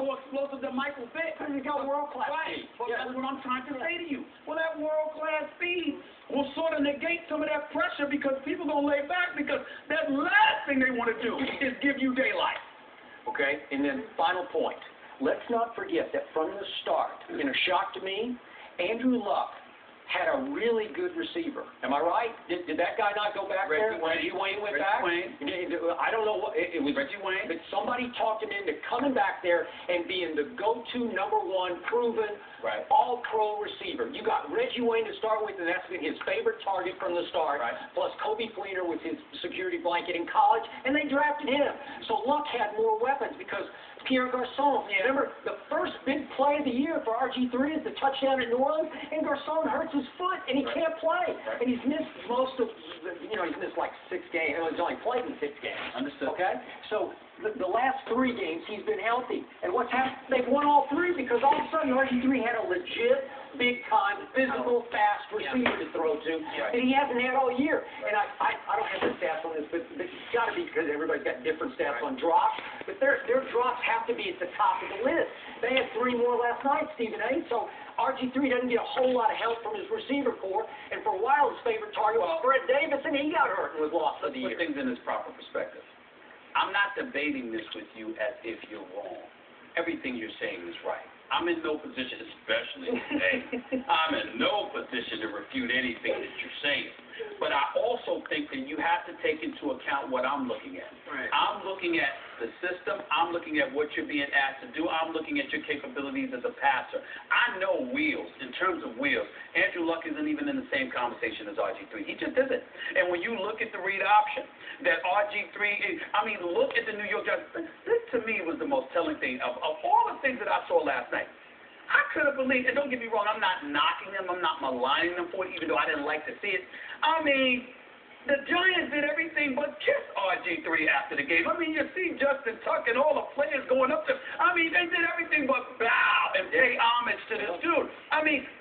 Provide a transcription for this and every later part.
more explosive than Michael Vick. Because he's got world-class Right. speed. But that's what I'm trying to say to you. Well, that world-class speed will sort of negate some of that pressure because people going to lay back because that last thing they want to do is give you daylight. Okay? And then final point. Let's not forget that from the start, in a shock to me, Andrew Luck had a really good receiver. Am I right? Did that guy not go back there? Reggie Wayne went Reggie back? Wayne. I don't know what it was. Reggie Wayne. But somebody talked him into coming back there and being the go-to #1 proven all-pro receiver. You got Reggie Wayne to start with, and that's been his favorite target from the start. Right. Plus Kobe Fleener was his security blanket in college, and they drafted him. So Luck had more weapons because Pierre Garçon. Yeah. Remember, the first big play of the year for R-G-3 is the touchdown at New Orleans, and Garçon hurts his foot, and he can't play. Right. And he's missed most of, he's missed like 6 games. He's only played in 6 games. Understood. Okay? So the last 3 games, he's been healthy. And what's happened? They've won all 3 because all of a sudden R-G-3 had a legit, big-time, physical, fast receiver to throw to, and he hasn't had all year. And I don't have the stats on this, but it's got to be because everybody's got different stats on drops. But their drops have to be at the top of the list. They had 3 more last night, Stephen A. So R-G-3 doesn't get a whole lot of help from his receiver corps. And for a while, his favorite target was Fred Davis, and he got hurt and was lost for the year. Put things in its proper perspective. I'm not debating this with you as if you're wrong. Everything you're saying is right. I'm in no position, especially today, I'm in no position to refute anything that you're saying. But I also think that you have to take into account what I'm looking at. Right. I'm looking at the system. I'm looking at what you're being asked to do. I'm looking at your capabilities as a passer. I know wheels, in terms of wheels. Andrew Luck isn't even in the same conversation as RG3. He just isn't. And when you look at the read option, that RG3 is, look at the New York Giants. This, to me, was the most telling thing of all the things that I saw last night. I couldn't believe, and don't get me wrong, I'm not knocking them, I'm not maligning them for it, even though I didn't like to see it. The Giants did everything but kiss RG3 after the game. You see Justin Tuck and all the players going up to, they did everything but bow and pay homage to this dude.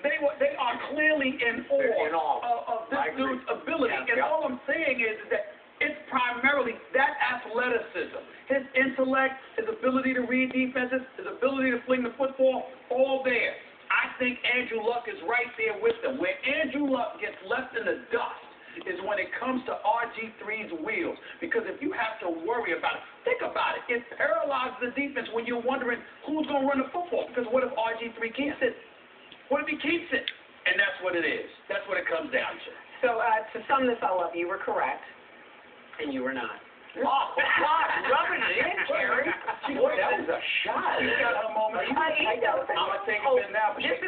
They are clearly in awe of this dude's ability, and all I'm saying is that it's primarily that athleticism, his intellect, his ability to read defenses, his ability to fling the football, all there. I think Andrew Luck is right there with them. Where Andrew Luck gets left in the dust is when it comes to RG3's wheels. Because if you have to worry about it, think about it. It paralyzes the defense when you're wondering who's going to run the football. Because what if RG3 keeps it? What if he keeps it? And that's what it is. That's what it comes down to. So to sum this all up, you were correct, and you were not. Oh, God, rubbing it in, Jerry. Boy, that was a shot. She got her moment. I know. I'm going to take it in now, but she